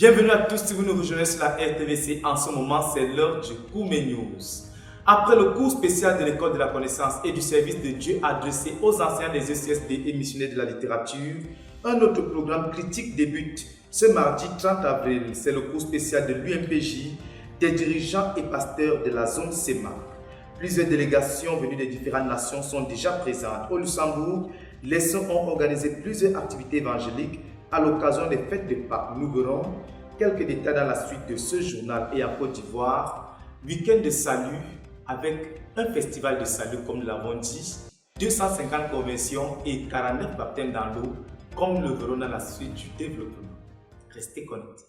Bienvenue à tous si vous nous rejoignez sur la RTVC. En ce moment, c'est l'heure du Koumé News. Après le cours spécial de l'école de la connaissance et du service de Dieu adressé aux enseignants des ECSD et missionnaires de la littérature, un autre programme critique débute ce mardi 30 avril. C'est le cours spécial de l'UMPJ des dirigeants et pasteurs de la zone CEMAC. Plusieurs délégations venues des différentes nations sont déjà présentes. Au Luxembourg, les sœurs ont organisé plusieurs activités évangéliques à l'occasion des fêtes de Pâques. Nous verrons quelques détails dans la suite de ce journal. Et en Côte d'Ivoire, week-end de salut avec un festival de salut comme nous l'avons dit, 250 conversions et 49 baptêmes dans l'eau comme nous le verrons dans la suite du développement. Restez connectés.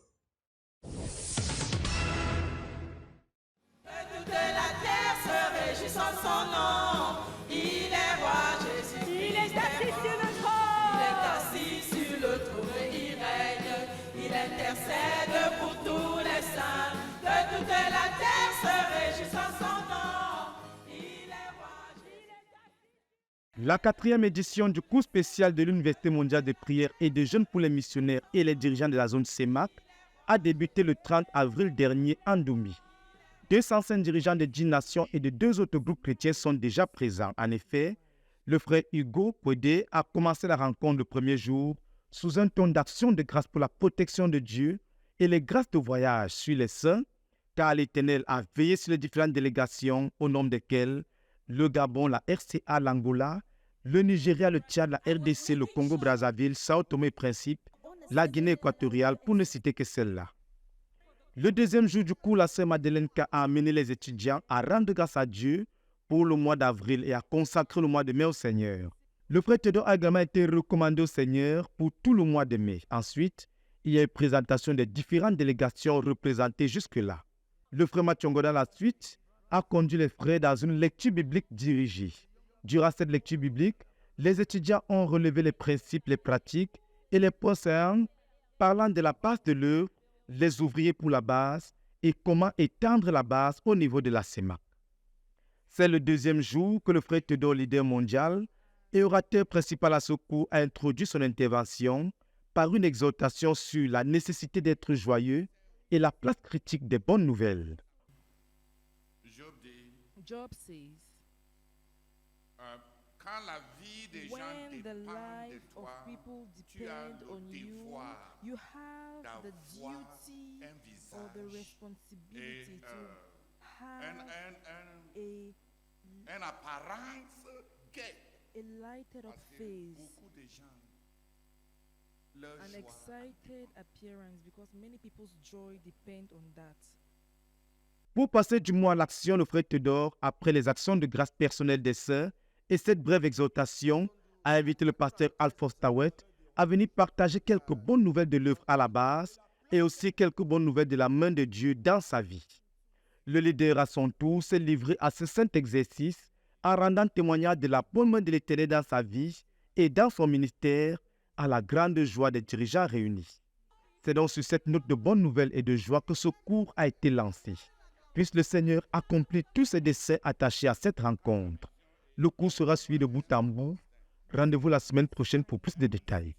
Son nom, il est roi Jésus, il est assis sur le trône, il règne, il intercède pour tous les saints, de toute la terre se réjouissant son nom, il est roi Jésus. La 4e édition du cours spécial de l'Université mondiale de prière et de jeunes pour les missionnaires et les dirigeants de la zone CEMAC a débuté le 30 avril dernier en Doumbie. 205 dirigeants de 10 nations et de 2 autres groupes chrétiens sont déjà présents. En effet, le frère Hugo Pouedé a commencé la rencontre le premier jour sous un ton d'action de grâce pour la protection de Dieu et les grâces de voyage sur les saints, car l'Éternel a veillé sur les différentes délégations au nombre desquelles le Gabon, la RCA, l'Angola, le Nigeria, le Tchad, la RDC, le Congo-Brazzaville, Sao Tomé et Principe, la Guinée équatoriale, pour ne citer que celle-là. Le deuxième jour du cours, la sœur Madeleine K a amené les étudiants à rendre grâce à Dieu pour le mois d'avril et à consacrer le mois de mai au Seigneur. Le frère Théodore a également été recommandé au Seigneur pour tout le mois de mai. Ensuite, il y a eu présentation des différentes délégations représentées jusque-là. Le frère Mathiongo, dans la suite, a conduit les frères dans une lecture biblique dirigée. Durant cette lecture biblique, les étudiants ont relevé les principes, les pratiques et les points saillants parlant de la base de l'œuvre, les ouvriers pour la base et comment étendre la base au niveau de la CEMAC. C'est le deuxième jour que le frère Théodore, leader mondial et orateur principal à ce cours, a introduit son intervention par une exhortation sur la nécessité d'être joyeux et la place critique des bonnes nouvelles. Job says, quand la vie des gens when the dépend de life of toi, people tu as depend le on you, devoir you have the d'avoir duty un or the visage responsibility et to have une apparence gaie. a lighted up Parce que face, beaucoup de gens, leur an joie, excited appearance, because many people's joy depend on that. Pour passer du mot à l'action, le frère Théodore, après les actions de grâce personnelles des sœurs et cette brève exhortation, a invité le pasteur Alphonse Tawet à venir partager quelques bonnes nouvelles de l'œuvre à la base et aussi quelques bonnes nouvelles de la main de Dieu dans sa vie. Le leader, à son tour, s'est livré à ce saint exercice en rendant témoignage de la bonne main de l'Éternel dans sa vie et dans son ministère à la grande joie des dirigeants réunis. C'est donc sur cette note de bonnes nouvelles et de joie que ce cours a été lancé. Puisse le Seigneur accomplir tous ses desseins attachés à cette rencontre. Le cours sera suivi de bout en bout. Rendez-vous la semaine prochaine pour plus de détails.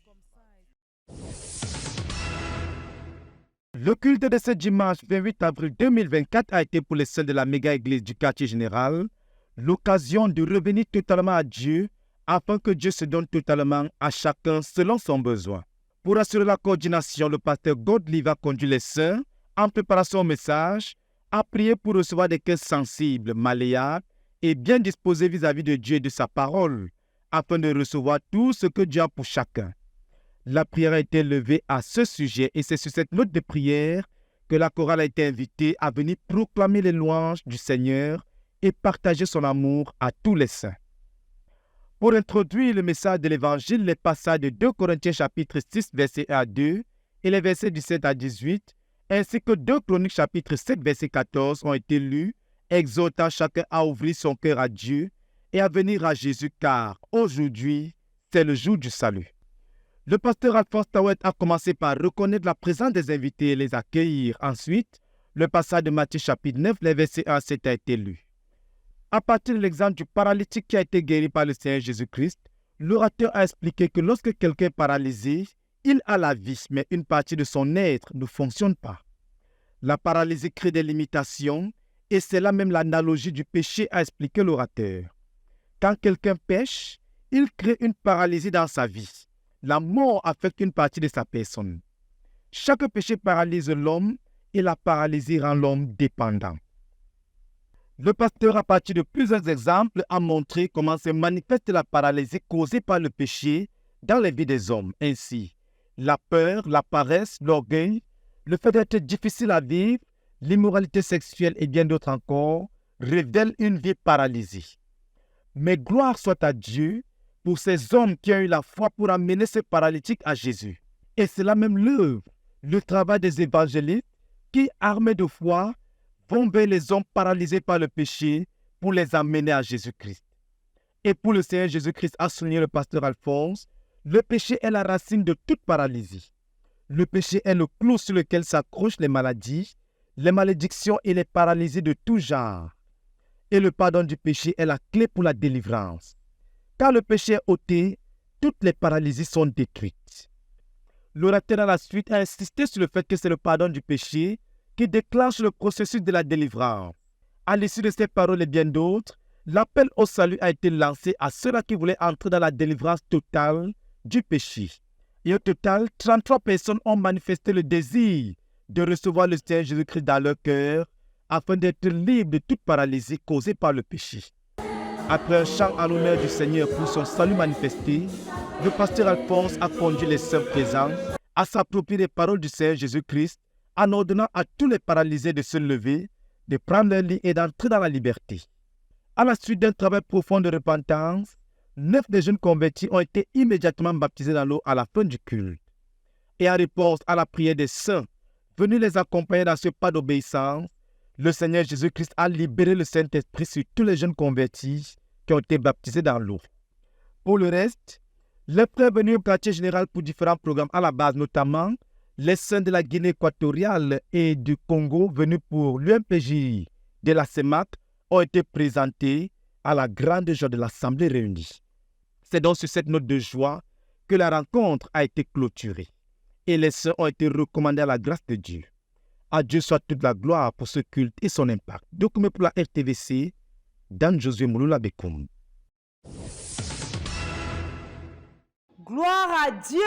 Le culte de ce dimanche 28 avril 2024 a été pour les saints de la méga-église du quartier général l'occasion de revenir totalement à Dieu afin que Dieu se donne totalement à chacun selon son besoin. Pour assurer la coordination, le pasteur Godly va conduire les saints en préparation au message, à prier pour recevoir des cœurs sensibles, malléables et bien disposés vis-à-vis de Dieu et de sa parole, afin de recevoir tout ce que Dieu a pour chacun. La prière a été levée à ce sujet et c'est sur cette note de prière que la chorale a été invitée à venir proclamer les louanges du Seigneur et partager son amour à tous les saints. Pour introduire le message de l'Évangile, les passages de 2 Corinthiens chapitre 6, versets 1 à 2 et les versets 17 à 18, ainsi que 2 Chroniques chapitre 7, verset 14 ont été lus, exhortant chacun à ouvrir son cœur à Dieu et à venir à Jésus, car aujourd'hui, c'est le jour du salut. Le pasteur Alphonse Tawet a commencé par reconnaître la présence des invités et les accueillir. Ensuite, le passage de Matthieu chapitre 9, les versets 1 à 7 a été lu. À partir de l'exemple du paralytique qui a été guéri par le Seigneur Jésus-Christ, l'orateur a expliqué que lorsque quelqu'un est paralysé, Il a la vie, mais une partie de son être ne fonctionne pas. La paralysie crée des limitations et c'est là même l'analogie du péché a expliqué l'orateur. Quand quelqu'un pêche, il crée une paralysie dans sa vie. La mort affecte une partie de sa personne. Chaque péché paralyse l'homme et la paralysie rend l'homme dépendant. Le pasteur, à partir de plusieurs exemples, a montré comment se manifeste la paralysie causée par le péché dans les vies des hommes. Ainsi, la peur, la paresse, l'orgueil, le fait d'être difficile à vivre, l'immoralité sexuelle et bien d'autres encore révèlent une vie paralysée. Mais gloire soit à Dieu pour ces hommes qui ont eu la foi pour amener ces paralytiques à Jésus. Et c'est là même l'œuvre, le travail des évangélistes qui, armés de foi, vont vers les hommes paralysés par le péché pour les amener à Jésus-Christ. Et pour le Seigneur Jésus-Christ, a souligné le pasteur Alphonse, le péché est la racine de toute paralysie. Le péché est le clou sur lequel s'accrochent les maladies, les malédictions et les paralysies de tout genre. Et le pardon du péché est la clé pour la délivrance. Quand le péché est ôté, toutes les paralysies sont détruites. L'orateur à la suite a insisté sur le fait que c'est le pardon du péché qui déclenche le processus de la délivrance. À l'issue de ces paroles et bien d'autres, l'appel au salut a été lancé à ceux-là qui voulaient entrer dans la délivrance totale du péché. Et au total, 33 personnes ont manifesté le désir de recevoir le Seigneur Jésus-Christ dans leur cœur afin d'être libres de toute paralysie causée par le péché. Après un chant à l'honneur du Seigneur pour son salut manifesté, le pasteur Alphonse a conduit les saints présents à s'approprier les paroles du Seigneur Jésus-Christ en ordonnant à tous les paralysés de se lever, de prendre leur lit et d'entrer dans la liberté. À la suite d'un travail profond de repentance, 9 des jeunes convertis ont été immédiatement baptisés dans l'eau à la fin du culte. Et en réponse à la prière des saints venus les accompagner dans ce pas d'obéissance, le Seigneur Jésus-Christ a libéré le Saint-Esprit sur tous les jeunes convertis qui ont été baptisés dans l'eau. Pour le reste, les frères venus au quartier général pour différents programmes à la base, notamment les saints de la Guinée équatoriale et du Congo venus pour l'UMPJ de la CEMAC ont été présentés à la grande joie de l'Assemblée réunie. C'est donc sur cette note de joie que la rencontre a été clôturée et les saints ont été recommandés à la grâce de Dieu. À Dieu soit toute la gloire pour ce culte et son impact. Document pour la RTVC, Dan Josué Mouloula Bekoum. Gloire à Dieu!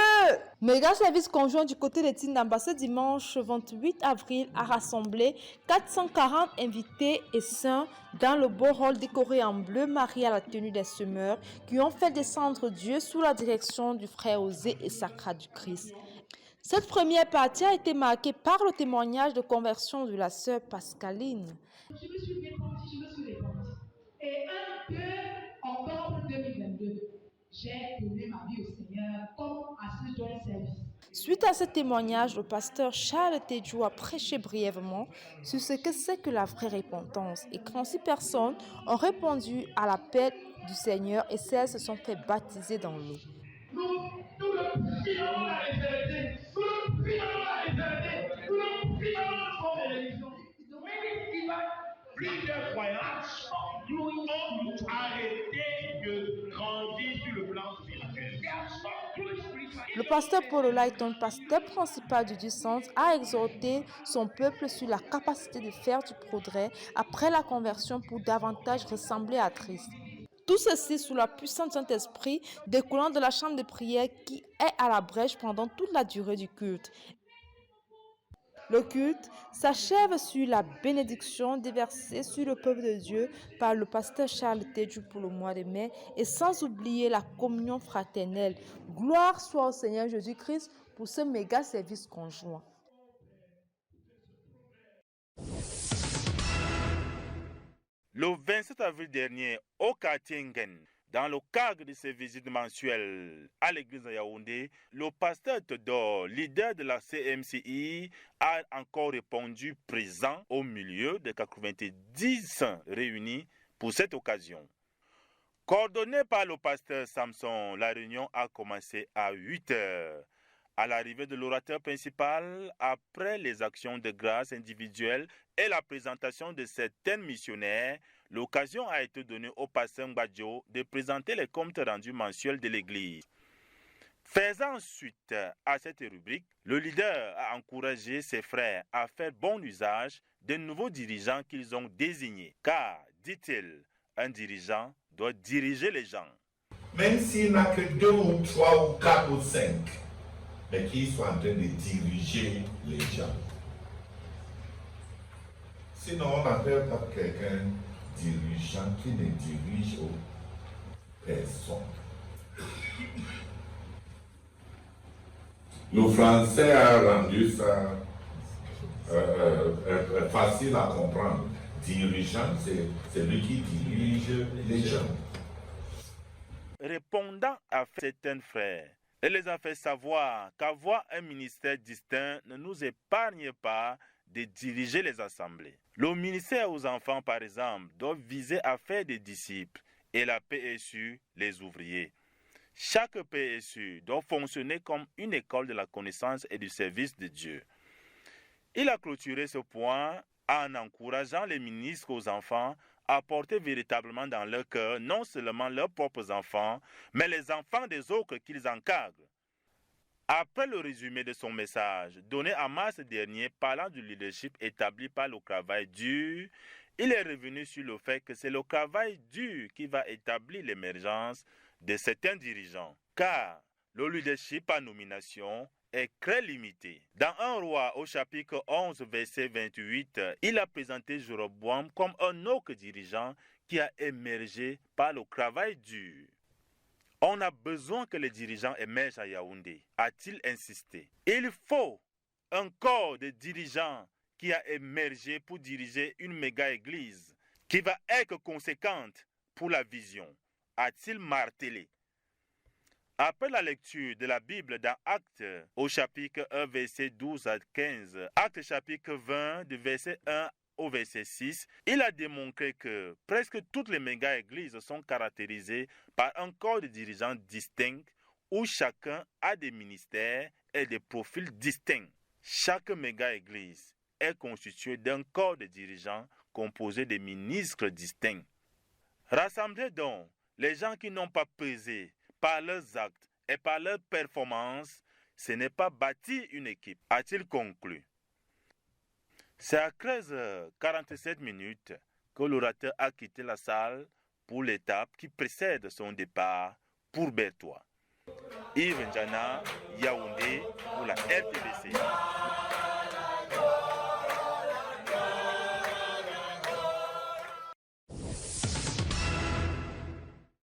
Méga service conjoint du côté des Tindamba ce dimanche 28 avril a rassemblé 440 invités et saints dans le beau hall décoré en bleu marié à la tenue des semeurs qui ont fait descendre Dieu sous la direction du frère Osée et Sacra du Christ. Cette première partie a été marquée par le témoignage de conversion de la sœur Pascaline. Je me suis répandue. Et un peu encore pour 2022, j'ai donné ma vie au Seigneur comme à ce joint service. Suite à ce témoignage, le pasteur Charles Tedjou a prêché brièvement sur ce que c'est que la vraie repentance et 36 personnes ont répondu à l'appel du Seigneur et 16 se sont fait baptiser dans l'eau. Nous le prions la éternité. Nous le prions la éternité. Nous le prions notre religion. Plusieurs croyances ont arrêté de grandir sur le plan spirituel. Le pasteur Paul Layton, pasteur principal du centre, a exhorté son peuple sur la capacité de faire du progrès après la conversion pour davantage ressembler à Christ. Tout ceci sous la puissance du Saint-Esprit découlant de la chambre de prière qui est à la brèche pendant toute la durée du culte. Le culte s'achève sur la bénédiction déversée sur le peuple de Dieu par le pasteur Charles Tedjou pour le mois de mai et sans oublier la communion fraternelle. Gloire soit au Seigneur Jésus-Christ pour ce méga service conjoint. Le 27 avril dernier, au quartier Ngen, dans le cadre de ses visites mensuelles à l'église de Yaoundé, le pasteur Théodore, leader de la CMCI, a encore répondu présent au milieu des 90 réunis pour cette occasion. Coordonné par le pasteur Samson, la réunion a commencé à 8 heures. À l'arrivée de l'orateur principal, après les actions de grâce individuelles et la présentation de certains missionnaires, l'occasion a été donnée au pasteur Mbadjo de présenter les comptes rendus mensuels de l'Église. Faisant suite à cette rubrique, le leader a encouragé ses frères à faire bon usage des nouveaux dirigeants qu'ils ont désignés. Car, dit-il, un dirigeant doit diriger les gens. Même s'il n'a que 2 ou 3 ou 4 ou 5, mais qu'il soit en train de diriger les gens. Sinon, on n'appelle pas quelqu'un dirigeant qui ne dirige personne. Le français a rendu ça facile à comprendre. Dirigeant, c'est celui qui dirige les gens. Répondant à certains frères, elle les a fait savoir qu'avoir un ministère distinct ne nous épargne pas de diriger les assemblées. Le ministère aux enfants, par exemple, doit viser à faire des disciples et la PSU, les ouvriers. Chaque PSU doit fonctionner comme une école de la connaissance et du service de Dieu. Il a clôturé ce point en encourageant les ministres aux enfants à porter véritablement dans leur cœur non seulement leurs propres enfants, mais les enfants des autres qu'ils encadrent. Après le résumé de son message, donné en mars dernier parlant du leadership établi par le travail dur, il est revenu sur le fait que c'est le travail dur qui va établir l'émergence de certains dirigeants, car le leadership par nomination est très limité. Dans 1 Roi au chapitre 11, verset 28, il a présenté Jéroboam comme un autre dirigeant qui a émergé par le travail dur. On a besoin que les dirigeants émergent à Yaoundé, a-t-il insisté. Il faut un corps de dirigeants qui a émergé pour diriger une méga-église qui va être conséquente pour la vision, a-t-il martelé. Après la lecture de la Bible dans Actes au chapitre 1, verset 12 à 15, Actes chapitre 20, de verset 1 au verset 6, il a démontré que presque toutes les méga-églises sont caractérisées par un corps de dirigeants distincts où chacun a des ministères et des profils distincts. Chaque méga-église est constituée d'un corps de dirigeants composé de ministres distincts. Rassemblez donc les gens qui n'ont pas pesé par leurs actes et par leurs performances, ce n'est pas bâtir une équipe, a-t-il conclu. C'est à 13h47 que l'orateur a quitté la salle pour l'étape qui précède son départ pour Bertois. Yves Njana, Yaoundé, pour la RTVC.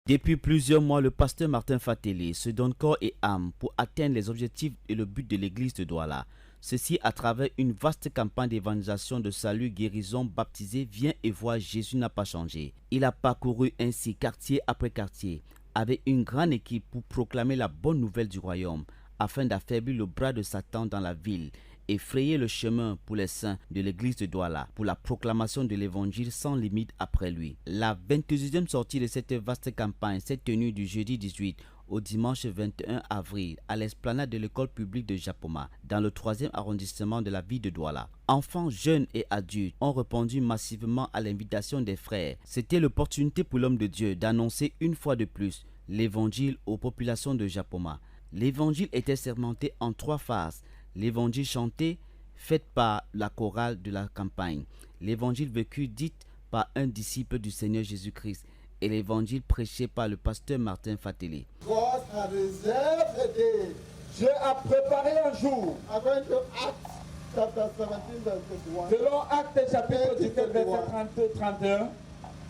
Depuis plusieurs mois, le pasteur Martin Fatélé se donne corps et âme pour atteindre les objectifs et le but de l'église de Douala. Ceci à travers une vaste campagne d'évangélisation de salut, guérison, baptisé, viens et vois, Jésus n'a pas changé. Il a parcouru ainsi quartier après quartier avec une grande équipe pour proclamer la bonne nouvelle du royaume afin d'affaiblir le bras de Satan dans la ville et frayer le chemin pour les saints de l'église de Douala pour la proclamation de l'évangile sans limite après lui. La 22e sortie de cette vaste campagne s'est tenue du jeudi 18 au dimanche 21 avril à l'esplanade de l'école publique de Japoma, dans le 3e arrondissement de la ville de Douala. Enfants, jeunes et adultes ont répondu massivement à l'invitation des frères. C'était l'opportunité pour l'homme de Dieu d'annoncer une fois de plus l'évangile aux populations de Japoma. L'évangile était segmenté en 3 phases. L'évangile chanté, fait par la chorale de la campagne. L'évangile vécu, dit par un disciple du Seigneur Jésus-Christ. Et l'évangile prêché par le pasteur Martin Fatélé. God a reserved a day. Dieu a préparé un jour. According to Acts chapter 17 verse 31. Selon Actes chapitre 17 verset 31.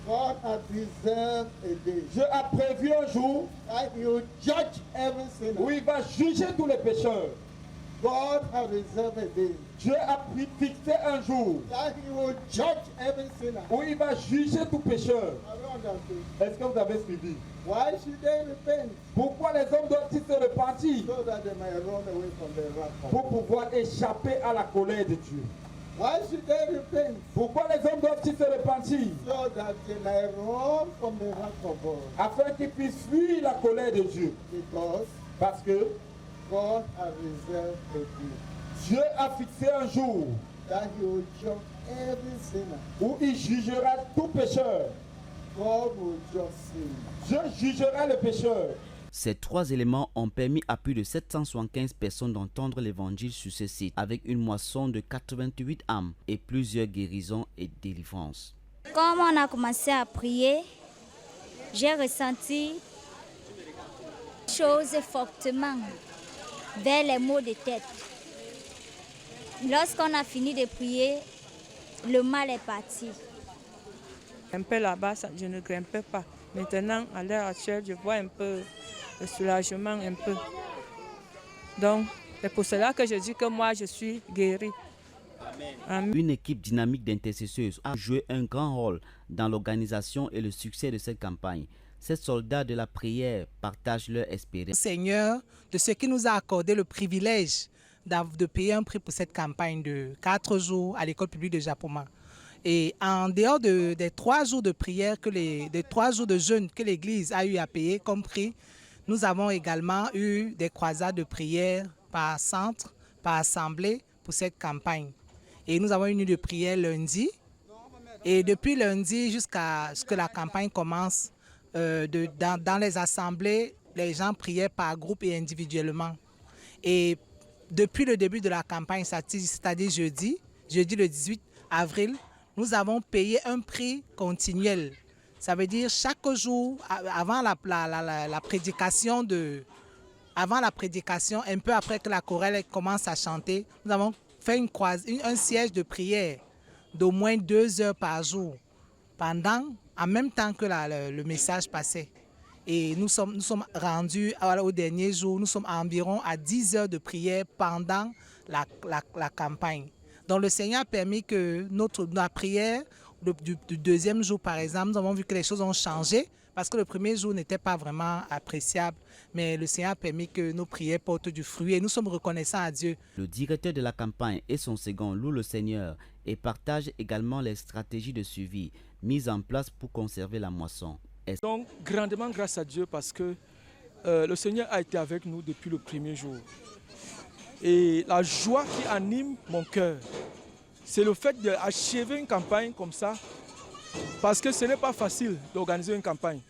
God a reserved a day. Dieu a prévu un jour. That he will judge every sinner. Où il va juger tous les pécheurs. God has reserved a day. Dieu a fixé un jour. That he will judge every sinner. Où il va juger tout pécheur. Est-ce que vous avez suivi? Why should they repent? Pourquoi les hommes doivent-ils se repentir? So that they may run away from the wrath of God. Pour pouvoir échapper à la colère de Dieu. Why should they repent? Pourquoi les hommes doivent-ils se repentir? So that they may run from the wrath of God. Afin qu'ils puissent fuir la colère de Dieu. Parce que God has reserved a day. Dieu a fixé un jour. That he will judge every sinner. Où il jugera tout pécheur. God will judge sin. Dieu jugera le pécheur. Ces 3 éléments ont permis à plus de 775 personnes d'entendre l'évangile sur ce site, avec une moisson de 88 âmes et plusieurs guérisons et délivrances. Comme on a commencé à prier, j'ai ressenti choses fortement vers les maux de tête. Lorsqu'on a fini de prier, le mal est parti. Un peu là-bas, je ne grimpais pas. Maintenant, à l'heure actuelle, je vois un peu le soulagement, un peu. Donc, c'est pour cela que je dis que moi, je suis guérie. Amen. Une équipe dynamique d'intercesseurs a joué un grand rôle dans l'organisation et le succès de cette campagne. Ces soldats de la prière partagent leur espérance. Seigneur, de ce qui nous a accordé le privilège de payer un prix pour cette campagne de 4 jours à l'école publique de Japoma. Et en dehors des 3 jours de prière, des 3 jours de jeûne que l'Église a eu à payer comme prix, nous avons également eu des croisades de prière par centre, par assemblée pour cette campagne. Et nous avons une nuit de prière lundi. Et depuis lundi jusqu'à ce que la campagne commence, dans les assemblées, les gens priaient par groupe et individuellement. Et depuis le début de la campagne, c'est-à-dire jeudi le 18 avril, nous avons payé un prix continuel. Ça veut dire chaque jour, avant la prédication, un peu après que la chorale commence à chanter, nous avons fait un siège de prière d'au moins 2 heures par jour, en même temps que le message passait. Et nous sommes rendus au dernier jour, nous sommes environ à 10 heures de prière pendant la campagne. Donc le Seigneur a permis que la prière du deuxième jour, par exemple, nous avons vu que les choses ont changé parce que le premier jour n'était pas vraiment appréciable. Mais le Seigneur a permis que nos prières portent du fruit et nous sommes reconnaissants à Dieu. Le directeur de la campagne et son second louent le Seigneur et partagent également les stratégies de suivi mises en place pour conserver la moisson. Donc, grandement grâce à Dieu parce que le Seigneur a été avec nous depuis le premier jour. Et la joie qui anime mon cœur, c'est le fait d'achever une campagne comme ça, parce que ce n'est pas facile d'organiser une campagne.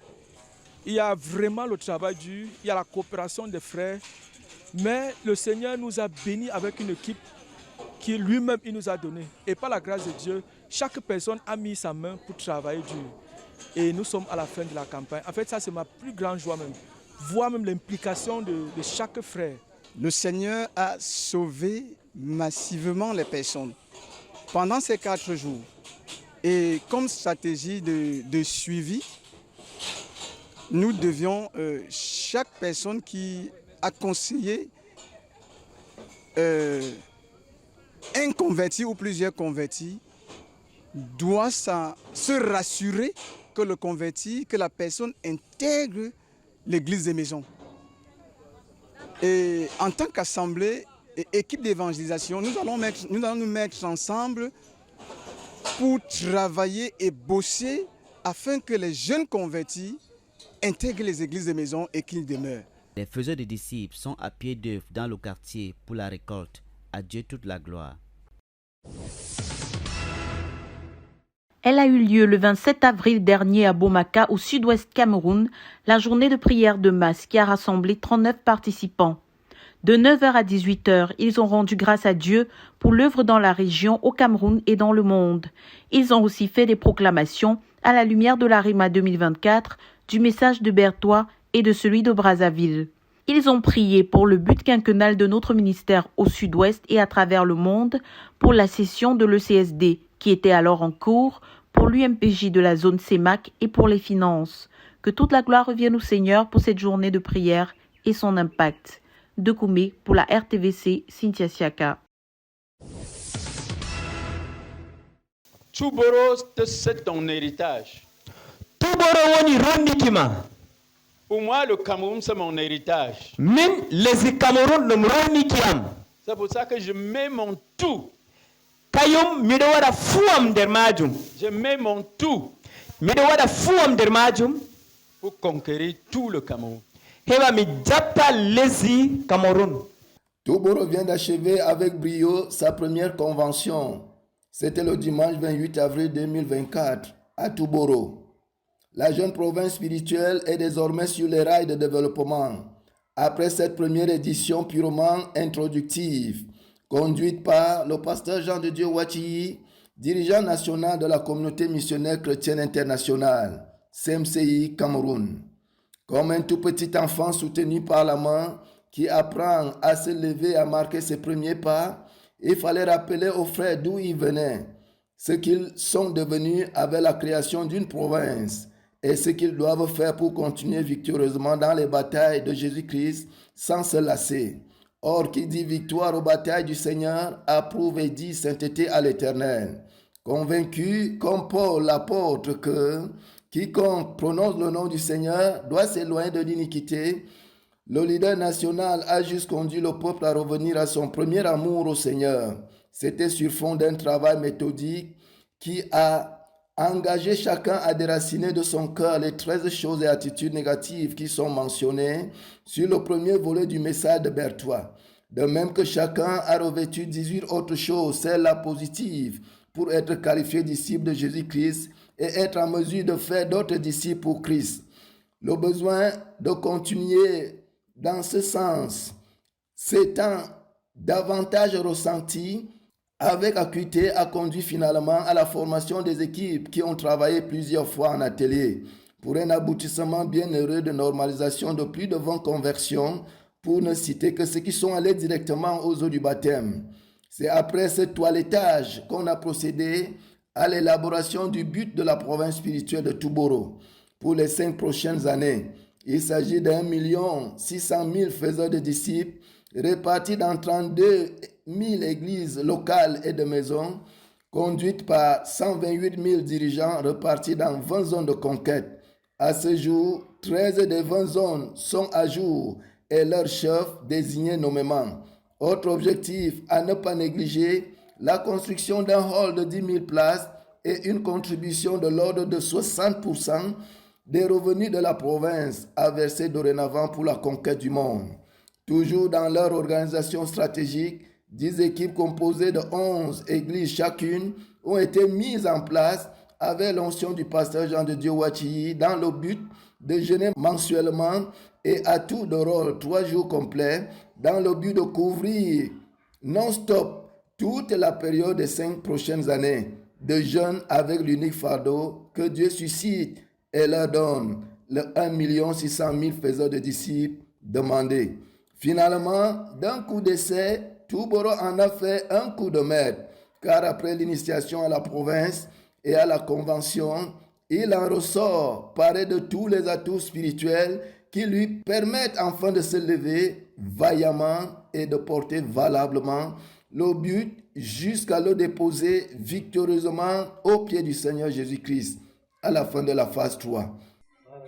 Il y a vraiment le travail dur, il y a la coopération des frères, mais le Seigneur nous a bénis avec une équipe qui lui-même il nous a donné. Et par la grâce de Dieu, chaque personne a mis sa main pour travailler dur. Et nous sommes à la fin de la campagne. En fait, ça c'est ma plus grande joie même. Voir même l'implication de chaque frère. Le Seigneur a sauvé massivement les personnes pendant ces 4 jours. Et comme stratégie de suivi, nous devions, chaque personne qui a conseillé un converti ou plusieurs convertis, doit se rassurer que le converti, que la personne intègre l'église des maisons. Et en tant qu'assemblée et équipe d'évangélisation, nous allons nous mettre ensemble pour travailler et bosser afin que les jeunes convertis intègrent les églises des maisons et qu'ils demeurent. Les faiseurs de disciples sont à pied d'œuvre dans le quartier pour la récolte. À Dieu toute la gloire. Elle a eu lieu le 27 avril dernier à Bomaka, au sud-ouest Cameroun, la journée de prière de masse qui a rassemblé 39 participants. De 9h à 18h, ils ont rendu grâce à Dieu pour l'œuvre dans la région, au Cameroun et dans le monde. Ils ont aussi fait des proclamations à la lumière de l'Arima 2024, du message de Berthois et de celui de Brazzaville. Ils ont prié pour le but quinquennal de notre ministère au sud-ouest et à travers le monde, pour la session de l'ECSD qui était alors en cours, pour l'UMPJ de la zone CEMAC et pour les finances. Que toute la gloire revienne au Seigneur pour cette journée de prière et son impact. De Koumé pour la RTVC, Cynthia Siaka. Tuboro, c'est ton héritage. Pour moi, le Cameroun, c'est mon héritage. C'est pour ça que je mets mon tout. Je mets mon tout pour conquérir tout le Cameroun. Tuboro vient d'achever avec brio sa première convention. C'était le dimanche 28 avril 2024 à Tuboro. La jeune province spirituelle est désormais sur les rails de développement. Après cette première édition purement introductive, conduite par le pasteur Jean de Dieu Wachiyi, dirigeant national de la communauté missionnaire chrétienne internationale, CMCI Cameroun. Comme un tout petit enfant soutenu par la main qui apprend à se lever et à marquer ses premiers pas, il fallait rappeler aux frères d'où ils venaient, ce qu'ils sont devenus avec la création d'une province et ce qu'ils doivent faire pour continuer victorieusement dans les batailles de Jésus-Christ sans se lasser. Or, qui dit victoire aux batailles du Seigneur, approuve et dit sainteté à l'Éternel. Convaincu, comme Paul l'apôtre, que quiconque prononce le nom du Seigneur doit s'éloigner de l'iniquité, le leader national a juste conduit le peuple à revenir à son premier amour au Seigneur. C'était sur fond d'un travail méthodique qui a engagé chacun à déraciner de son cœur les 13 choses et attitudes négatives qui sont mentionnées sur le premier volet du message de Berthois. De même que chacun a revêtu 18 autres choses, celles-là positives, pour être qualifié disciple de Jésus-Christ et être en mesure de faire d'autres disciples pour Christ. Le besoin de continuer dans ce sens s'étant davantage ressenti avec acuité a conduit finalement à la formation des équipes qui ont travaillé plusieurs fois en atelier pour un aboutissement bienheureux de normalisation de plus de 20 conversions, pour ne citer que ceux qui sont allés directement aux eaux du baptême. C'est après ce toilettage qu'on a procédé à l'élaboration du but de la province spirituelle de Touboro pour les 5 prochaines années. Il s'agit d'1 600 000 faiseurs de disciples répartis dans 32 000 églises locales et de maisons, conduites par 128 000 dirigeants répartis dans 20 zones de conquête. À ce jour, 13 des 20 zones sont à jour et leurs chefs désignés nommément. Autre objectif à ne pas négliger, la construction d'un hall de 10 000 places et une contribution de l'ordre de 60% des revenus de la province à verser dorénavant pour la conquête du monde. Toujours dans leur organisation stratégique, 10 équipes composées de 11 églises chacune ont été mises en place avec l'onction du pasteur Jean de Dieu Wachiyi dans le but de jeûner mensuellement et à tour de rôle 3 jours complets dans le but de couvrir non-stop toute la période des 5 prochaines années de jeûne avec l'unique fardeau que Dieu suscite et leur donne le 1 600 000 faiseurs de disciples demandés. Finalement, d'un coup d'essai, Touboro en a fait un coup de maître, car après l'initiation à la province et à la convention, il en ressort paré de tous les atouts spirituels qui lui permettent enfin de se lever vaillamment et de porter valablement le but jusqu'à le déposer victorieusement aux pieds du Seigneur Jésus-Christ à la fin de la phase 3.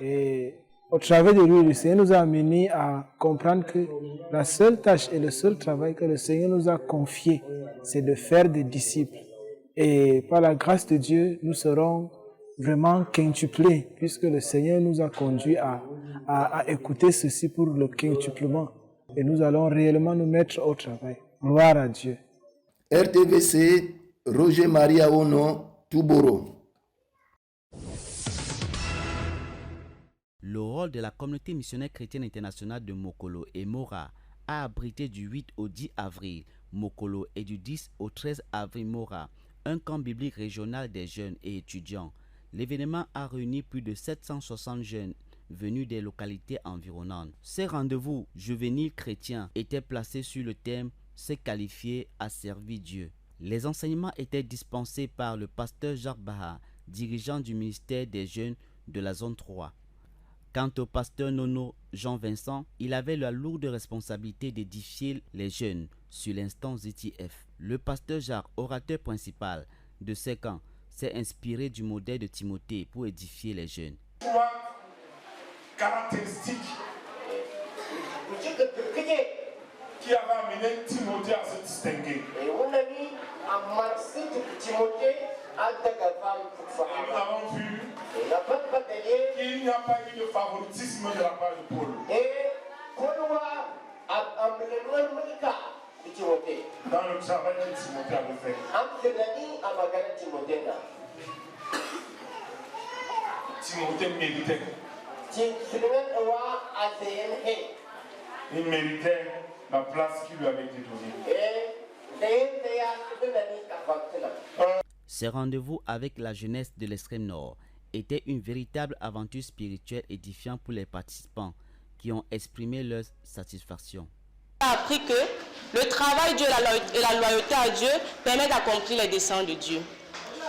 Et au travers de lui, le Seigneur nous a amenés à comprendre que la seule tâche et le seul travail que le Seigneur nous a confié, c'est de faire des disciples. Et par la grâce de Dieu, nous serons vraiment quintuplés, puisque le Seigneur nous a conduits à écouter ceci pour le quintuplement. Et nous allons réellement nous mettre au travail. Gloire à Dieu. RTVC, Roger Maria Ono, Touboro. Le rôle de la communauté missionnaire chrétienne internationale de Mokolo et Mora a abrité du 8 au 10 avril Mokolo et du 10 au 13 avril Mora, un camp biblique régional des jeunes et étudiants. L'événement a réuni plus de 760 jeunes venus des localités environnantes. Ces rendez-vous juvéniles chrétiens étaient placés sur le thème « Se qualifier à servir Dieu ». Les enseignements étaient dispensés par le pasteur Jacques Baha, dirigeant du ministère des jeunes de la zone 3. Quant au pasteur Nono Jean-Vincent, il avait la lourde responsabilité d'édifier les jeunes sur l'instance ZTF. Le pasteur Jacques, orateur principal de ces camps, s'est inspiré du modèle de Timothée pour édifier les jeunes. Caractéristique qui avait amené Timothée à se distinguer. Et nous avons vu qu'il n'y a pas eu de favoritisme de la part de Paul. Dans le travail que Timothée avait fait. Timothée méritait. Il méritait la place qui lui avait été donnée. Ces rendez-vous avec la jeunesse de l'extrême nord étaient une véritable aventure spirituelle édifiante pour les participants qui ont exprimé leur satisfaction. J'ai appris que le travail et la loyauté à Dieu permettent d'accomplir les desseins de Dieu.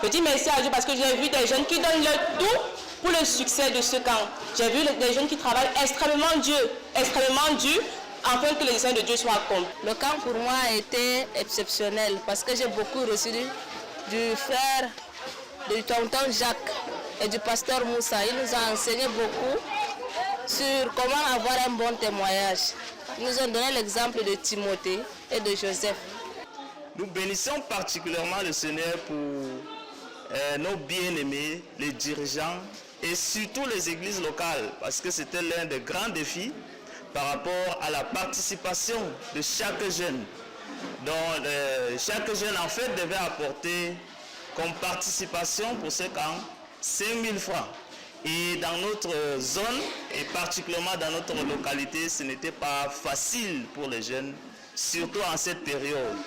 Je dis merci à Dieu parce que j'ai vu des jeunes qui donnent leur tout pour le succès de ce camp. J'ai vu des jeunes qui travaillent extrêmement dur afin que les desseins de Dieu soient accomplis. Le camp pour moi a été exceptionnel parce que j'ai beaucoup reçu du frère, du tonton Jacques et du pasteur Moussa. Il nous a enseigné beaucoup sur comment avoir un bon témoignage. Ils nous ont donné l'exemple de Timothée et de Joseph. Nous bénissons particulièrement le Seigneur pour nos bien-aimés, les dirigeants et surtout les églises locales parce que c'était l'un des grands défis par rapport à la participation de chaque jeune. Donc chaque jeune en fait devait apporter comme participation pour ce camp 5 000 francs. Et dans notre zone, et particulièrement dans notre localité, ce n'était pas facile pour les jeunes, surtout en cette période.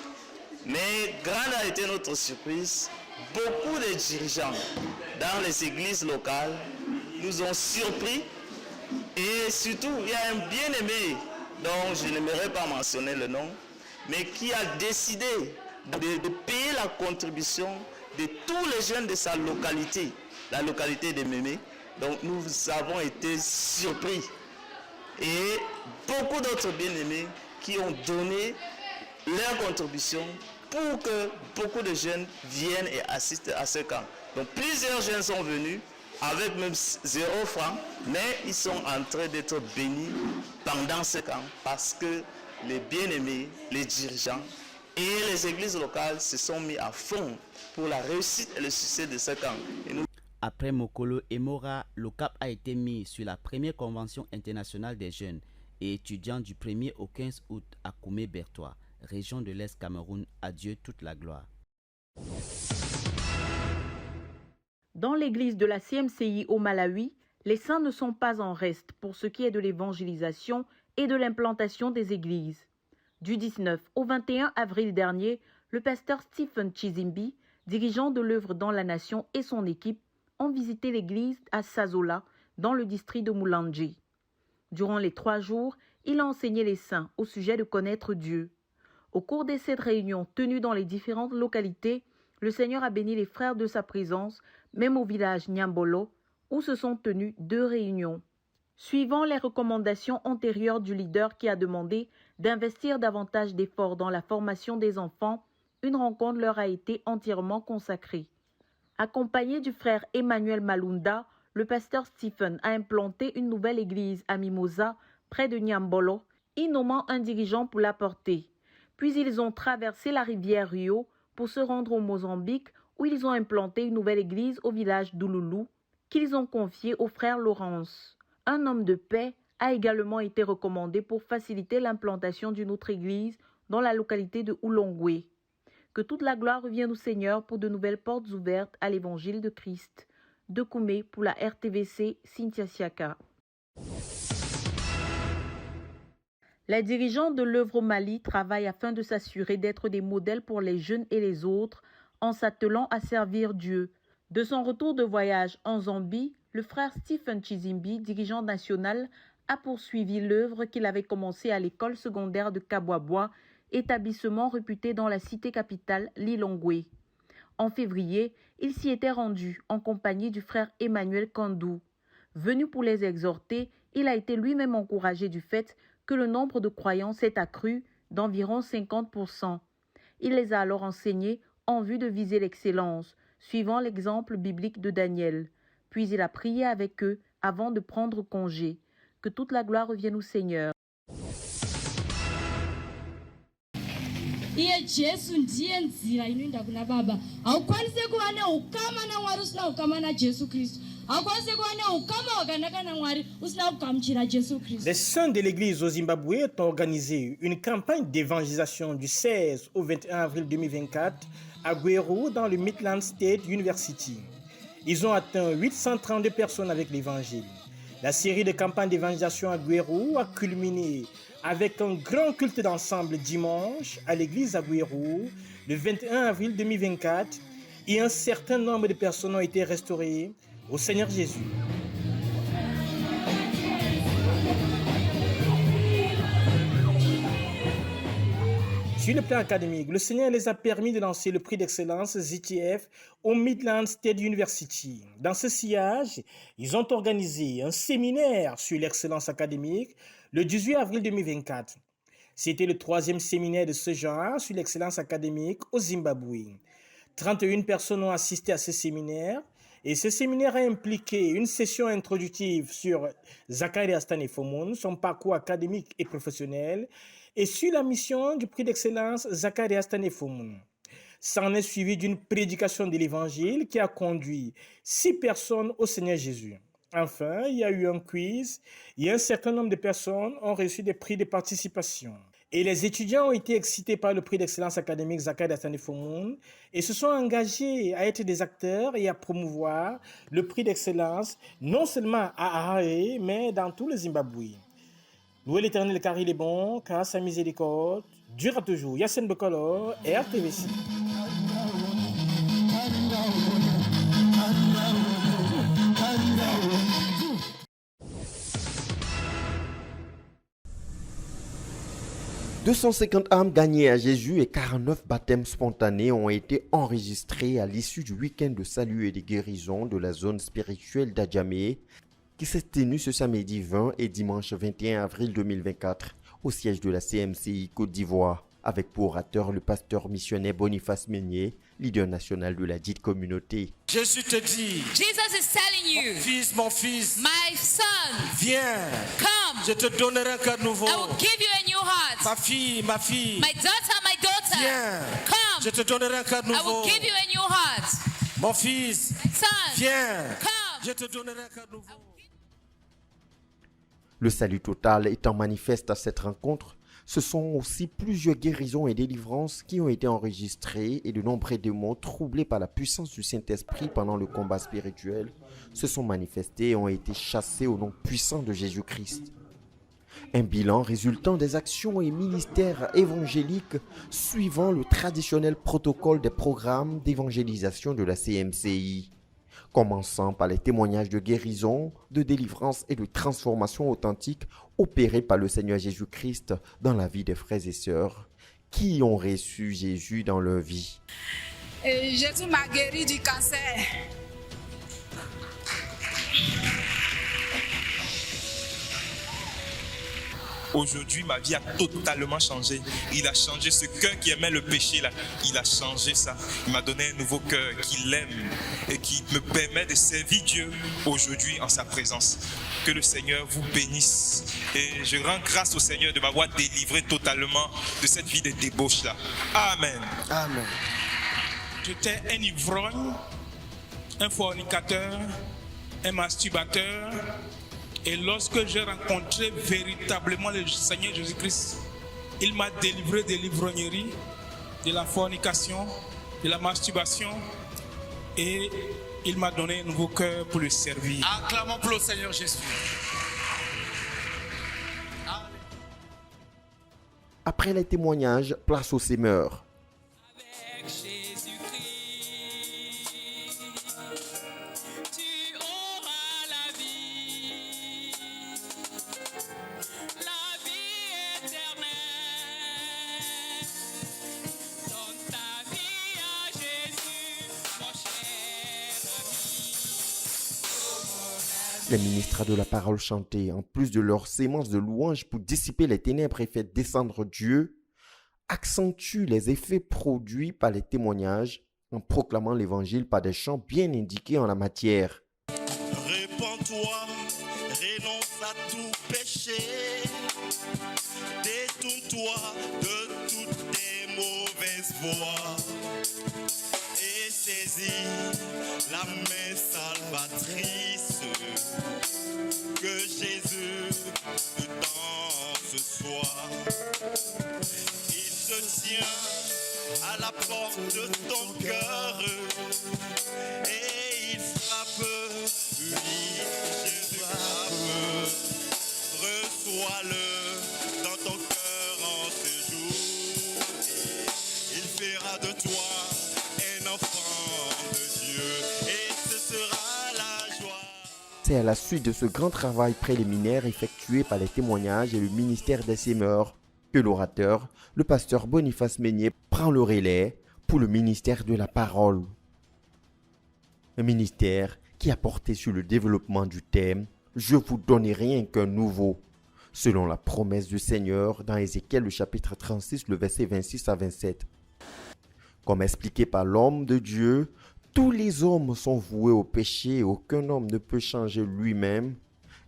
Mais grande a été notre surprise, beaucoup de dirigeants dans les églises locales nous ont surpris. Et surtout, il y a un bien-aimé dont je n'aimerais pas mentionner le nom, mais qui a décidé de payer la contribution de tous les jeunes de sa localité, la localité de Mémé. Donc nous avons été surpris. Et beaucoup d'autres bien-aimés qui ont donné leur contribution pour que beaucoup de jeunes viennent et assistent à ce camp. Donc plusieurs jeunes sont venus avec même 0 franc, mais ils sont en train d'être bénis pendant ce camp parce que les bien-aimés, les dirigeants et les églises locales se sont mis à fond pour la réussite et le succès de ce camp. Après Mokolo et Mora, le cap a été mis sur la première convention internationale des jeunes et étudiants du 1er au 15 août à Koumé-Bertois, région de l'Est Cameroun. À Dieu toute la gloire. Dans l'église de la CMCI au Malawi, les saints ne sont pas en reste pour ce qui est de l'évangélisation et de l'implantation des églises. Du 19 au 21 avril dernier, le pasteur Stephen Chizimbi, dirigeant de l'œuvre dans la nation, et son équipe ont visité l'église à Sazola, dans le district de Moulandji. Durant les 3 jours, il a enseigné les saints au sujet de connaître Dieu. Au cours de cette réunion tenue dans les différentes localités, le Seigneur a béni les frères de sa présence, même au village Nyambolo, où se sont tenues 2 réunions. Suivant les recommandations antérieures du leader qui a demandé d'investir davantage d'efforts dans la formation des enfants, une rencontre leur a été entièrement consacrée. Accompagné du frère Emmanuel Malunda, le pasteur Stephen a implanté une nouvelle église à Mimosa, près de Nyambolo, y nommant un dirigeant pour la porter. Puis ils ont traversé la rivière Rio pour se rendre au Mozambique, où ils ont implanté une nouvelle église au village d'Ouloulou, qu'ils ont confiée au frère Laurence. Un homme de paix a également été recommandé pour faciliter l'implantation d'une autre église dans la localité de Oulongwe. Que toute la gloire revienne au Seigneur pour de nouvelles portes ouvertes à l'évangile de Christ. De Koumé pour la RTVC, Cynthia Siaka. Les dirigeants de l'œuvre au Mali travaillent afin de s'assurer d'être des modèles pour les jeunes et les autres en s'attelant à servir Dieu. De son retour de voyage en Zambie, le frère Stephen Chizimbi, dirigeant national, a poursuivi l'œuvre qu'il avait commencée à l'école secondaire de Kabwabwa, établissement réputé dans la cité capitale Lilongwe. En février, il s'y était rendu en compagnie du frère Emmanuel Kandou. Venu pour les exhorter, il a été lui-même encouragé du fait que le nombre de croyants s'est accru d'environ 50%. Il les a alors enseignés en vue de viser l'excellence, suivant l'exemple biblique de Daniel. Puis il a prié avec eux avant de prendre congé. Que toute la gloire revienne au Seigneur. Iye Jesu ndiye nzira inoenda kuna Baba. Haukwanisi kuva neukama naMwari usina ukama naJesu Kristu. Haukwanisi kuva neukama hwakanaka naMwari usina kugamuchira Jesu Kristu. Les saints de l'église au Zimbabwe ont organisé une campagne d'évangélisation du 16 au 21 avril 2024 à Gweru dans le Midland State University. Ils ont atteint 832 personnes avec l'évangile. La série de campagnes d'évangélisation à Gweru a culminé avec un grand culte d'ensemble dimanche à l'église à Gweru le 21 avril 2024 et un certain nombre de personnes ont été restaurées au Seigneur Jésus. Sur le plan académique, le Seigneur les a permis de lancer le prix d'excellence ZTF au Midland State University. Dans ce sillage, ils ont organisé un séminaire sur l'excellence académique le 18 avril 2024. C'était le 3e séminaire de ce genre sur l'excellence académique au Zimbabwe. 31 personnes ont assisté à ce séminaire et ce séminaire a impliqué une session introductive sur Zacharias Tanefomun, son parcours académique et professionnel, et sur la mission du prix d'excellence Zacharias Tanefomun. S'en est suivi d'une prédication de l'évangile qui a conduit 6 personnes au Seigneur Jésus. Enfin, il y a eu un quiz et un certain nombre de personnes ont reçu des prix de participation. Et les étudiants ont été excités par le prix d'excellence académique Zacharias Tanefomun et se sont engagés à être des acteurs et à promouvoir le prix d'excellence non seulement à Harare, mais dans tout le Zimbabwe. Louez l'Éternel car il est bon, car sa miséricorde dure à toujours. Yassine Bekolo, RTVC. « 250 âmes gagnées à Jésus et 49 baptêmes spontanés ont été enregistrés à l'issue du week-end de salut et de guérison de la zone spirituelle d'Adjamé qui s'est tenu ce samedi 20 et dimanche 21 avril 2024 au siège de la CMCI Côte d'Ivoire, avec pour orateur le pasteur missionnaire Boniface Meunier, leader national de la dite communauté. Jésus te dit, Jesus is telling you, mon fils, my son, viens, come, je te donnerai un cœur nouveau. I will give you a new heart. Ma fille, my daughter, viens, come, je te donnerai un cœur nouveau. I will give you a new heart. Mon fils, son, viens, come, je te donnerai un cœur nouveau. Le salut total étant manifeste à cette rencontre, ce sont aussi plusieurs guérisons et délivrances qui ont été enregistrées et de nombreux démons troublés par la puissance du Saint-Esprit pendant le combat spirituel se sont manifestés et ont été chassés au nom puissant de Jésus-Christ. Un bilan résultant des actions et ministères évangéliques suivant le traditionnel protocole des programmes d'évangélisation de la CMCI. Commençant par les témoignages de guérison, de délivrance et de transformation authentique opérés par le Seigneur Jésus-Christ dans la vie des frères et sœurs qui ont reçu Jésus dans leur vie. Jésus m'a guéri du cancer. Aujourd'hui, ma vie a totalement changé. Il a changé ce cœur qui aimait le péché là. Il a changé ça. Il m'a donné un nouveau cœur qui l'aime et qui me permet de servir Dieu aujourd'hui en sa présence. Que le Seigneur vous bénisse. Et je rends grâce au Seigneur de m'avoir délivré totalement de cette vie de débauche là. Amen. Amen. J'étais un ivrogne, un fornicateur, un masturbateur. Et lorsque j'ai rencontré véritablement le Seigneur Jésus-Christ, il m'a délivré de l'ivrognerie, de la fornication, de la masturbation et il m'a donné un nouveau cœur pour le servir. Acclamons pour le Seigneur Jésus. Après les témoignages, place aux sémeurs. Les ministres de la parole chantée, en plus de leur sémence de louanges pour dissiper les ténèbres et faire descendre Dieu, accentuent les effets produits par les témoignages en proclamant l'évangile par des chants bien indiqués en la matière. Répands-toi, renonce à tout péché, détourne-toi de toutes tes mauvaises voies et saisis la main salvatrice que Jésus te tend ce soir. Il se tient à la porte de ton cœur et il frappe C'est à la suite de ce grand travail préliminaire effectué par les témoignages et le ministère des Semeurs que l'orateur, le pasteur Boniface Meignet, prend le relais pour le ministère de la parole. Un ministère qui a porté sur le développement du thème « Je vous donne rien qu'un nouveau », selon la promesse du Seigneur dans Ézéchiel le chapitre 36, le verset 26 à 27. Comme expliqué par l'homme de Dieu, tous les hommes sont voués au péché et aucun homme ne peut changer lui-même,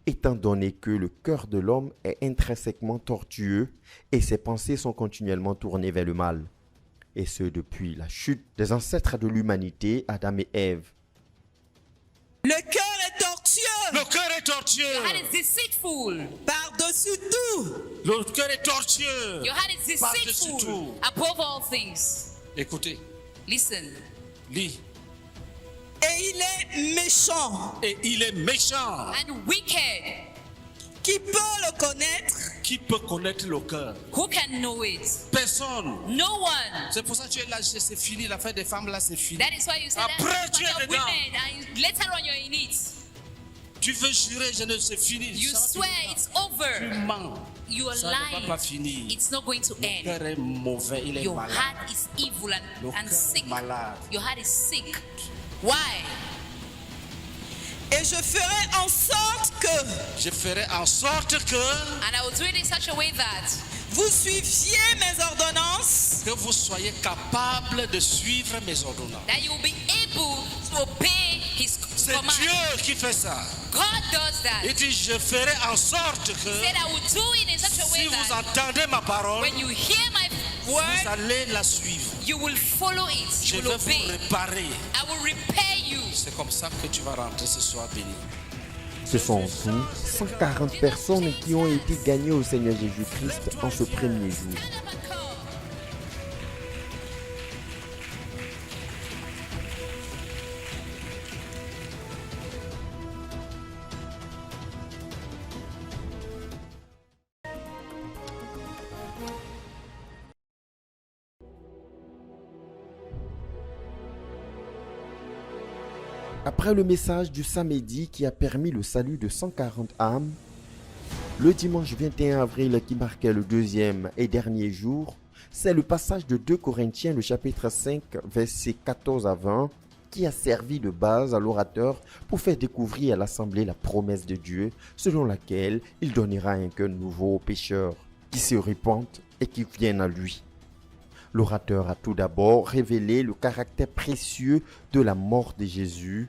étant donné que le cœur de l'homme est intrinsèquement tortueux et ses pensées sont continuellement tournées vers le mal. Et ce depuis la chute des ancêtres de l'humanité, Adam et Ève. Le cœur est tortueux. Le cœur est tortueux. Your heart is deceitful. Par-dessus tout. Le cœur est tortueux. Your heart is Par-dessus deceitful. tout. Above all things. Écoutez, Listen. lis. Et il est méchant. Et il est méchant. And wicked. Qui peut le connaître? Qui peut connaître le cœur? Who can know it? Personne. No one. C'est pour ça que tu es là, c'est fini, l'affaire des femmes là, c'est fini. That is why you say Après, that tu es for the dedans. women, and later on you're in it. Tu veux jurer, c'est fini. You swear it's Tu over. mens. You are Ça ne va lying. pas finir. It's not going to Le end. cœur est mauvais, il est Your malade. heart is evil Le and cœur sick. est malade. Your heart is sick. Why? Et je ferai en sorte que Je ferai en sorte que And I will do it in such a way that vous suiviez mes ordonnances, que vous soyez capable de suivre mes ordonnances. that you will be able to obey His C'est command. Dieu qui fait ça. God does that. Il dit, je ferai en sorte He que said, I will do it in such a way si vous that entendez ma parole, when you hear my vous word, allez la suivre. you will follow it. Je You vais will vous obey. réparer. I will repay you. C'est comme ça que tu vas rentrer ce soir béni. Ce sont en tout 140 personnes qui ont été gagnées au Seigneur Jésus-Christ en ce premier jour. Après le message du samedi qui a permis le salut de 140 âmes, le dimanche 21 avril qui marquait le deuxième et dernier jour, c'est le passage de 2 Corinthiens, le chapitre 5, versets 14 à 20, qui a servi de base à l'orateur pour faire découvrir à l'assemblée la promesse de Dieu, selon laquelle il donnera un cœur nouveau aux pécheurs, qui se répandent et qui viennent à lui. L'orateur a tout d'abord révélé le caractère précieux de la mort de Jésus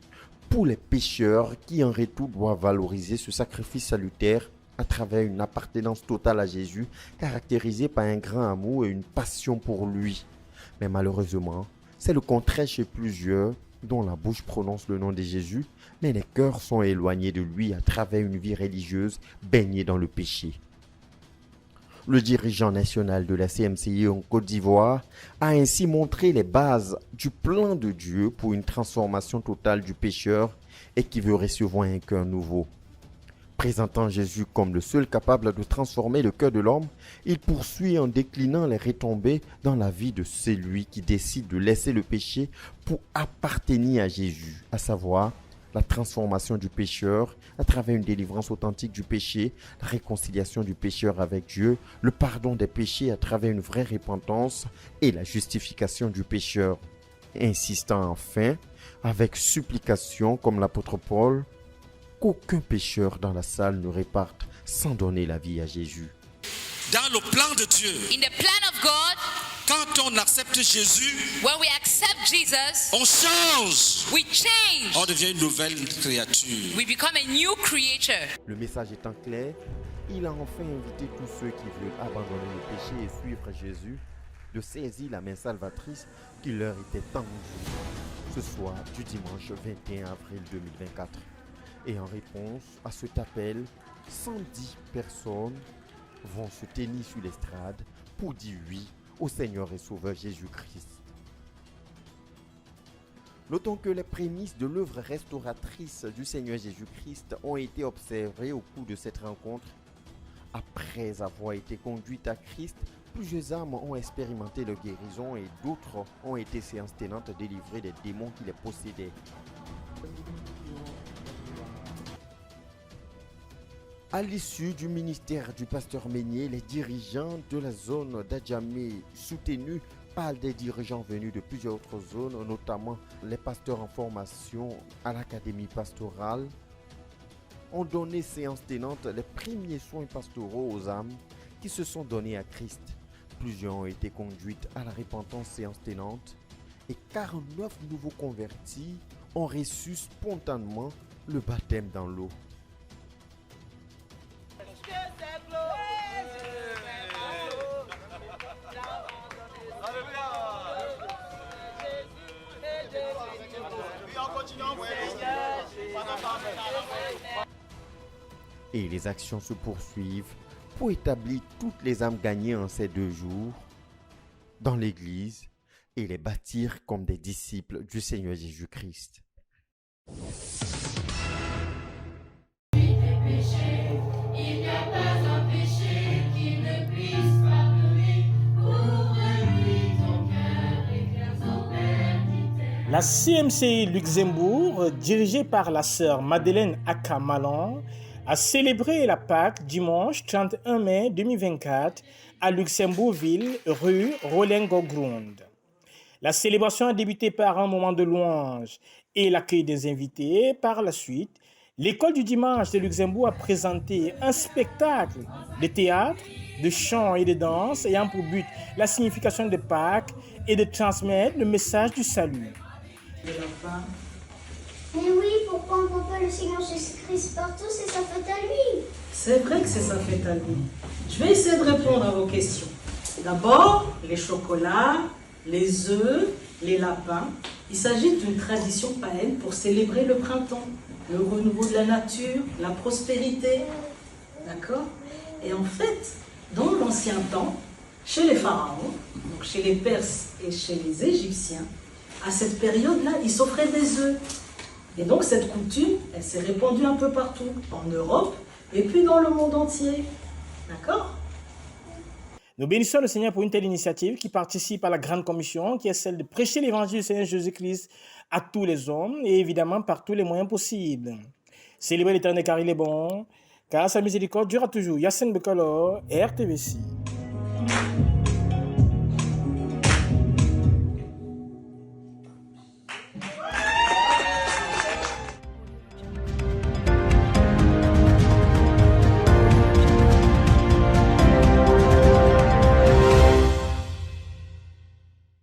pour les pécheurs qui en retour doivent valoriser ce sacrifice salutaire à travers une appartenance totale à Jésus caractérisée par un grand amour et une passion pour lui. Mais malheureusement, c'est le contraire chez plusieurs dont la bouche prononce le nom de Jésus, mais les cœurs sont éloignés de lui à travers une vie religieuse baignée dans le péché. Le dirigeant national de la CMCI en Côte d'Ivoire a ainsi montré les bases du plan de Dieu pour une transformation totale du pécheur et qui veut recevoir un cœur nouveau. Présentant Jésus comme le seul capable de transformer le cœur de l'homme, il poursuit en déclinant les retombées dans la vie de celui qui décide de laisser le péché pour appartenir à Jésus, à savoir la transformation du pécheur à travers une délivrance authentique du péché, la réconciliation du pécheur avec Dieu, le pardon des péchés à travers une vraie repentance et la justification du pécheur. Insistant enfin, avec supplication comme l'apôtre Paul, qu'aucun pécheur dans la salle ne réparte sans donner la vie à Jésus. Dans le plan de Dieu, In the plan of God, quand on accepte Jésus, when we accept Jesus, on change. we change. On devient une nouvelle créature. We become a new creature. Le message étant clair, il a enfin invité tous ceux qui veulent abandonner le péché et suivre Jésus de saisir la main salvatrice qui leur était tendue ce soir du dimanche 21 avril 2024. Et en réponse à cet appel, 110 personnes vont se tenir sur l'estrade pour dire oui au Seigneur et Sauveur Jésus-Christ. Notons que les prémices de l'œuvre restauratrice du Seigneur Jésus-Christ ont été observées au cours de cette rencontre. Après avoir été conduites à Christ, plusieurs âmes ont expérimenté leur guérison et d'autres ont été séances tenantes délivrées des démons qui les possédaient. À l'issue du ministère du pasteur Meignier, les dirigeants de la zone d'Adjamé, soutenus par des dirigeants venus de plusieurs autres zones, notamment les pasteurs en formation à l'académie pastorale, ont donné séance tenante les premiers soins pastoraux aux âmes qui se sont données à Christ. Plusieurs ont été conduites à la repentance séance tenante et 49 nouveaux convertis ont reçu spontanément le baptême dans l'eau. Et les actions se poursuivent pour établir toutes les âmes gagnées en ces 2 jours dans l'Église et les bâtir comme des disciples du Seigneur Jésus-Christ. La CMCI Luxembourg, dirigée par la sœur Madeleine Akamalan, a célébré la Pâque dimanche 31 mai 2024 à Luxembourgville, rue Roland-Gogrund. La célébration a débuté par un moment de louange et l'accueil des invités. Par la suite, l'école du dimanche de Luxembourg a présenté un spectacle de théâtre, de chant et de danse ayant pour but la signification de Pâques et de transmettre le message du salut. Mais oui, pourquoi on ne voit pas le Seigneur Jésus-Christ partout? C'est sa fête à lui. C'est vrai que c'est sa fête à lui. Je vais essayer de répondre à vos questions. D'abord, les chocolats, les œufs, les lapins. Il s'agit d'une tradition païenne pour célébrer le printemps, le renouveau de la nature, la prospérité. D'accord? Et en fait, dans l'ancien temps, chez les pharaons, donc chez les Perses et chez les Égyptiens, à cette période-là, ils s'offraient des œufs. Et donc cette coutume, elle s'est répandue un peu partout, en Europe et puis dans le monde entier. D'accord? Nous bénissons le Seigneur pour une telle initiative qui participe à la grande commission, qui est celle de prêcher l'évangile du Seigneur Jésus-Christ à tous les hommes et évidemment par tous les moyens possibles. Célébrer l'Éternel car il est bon, car sa miséricorde durera toujours. Yassine Bekalo, RTVC.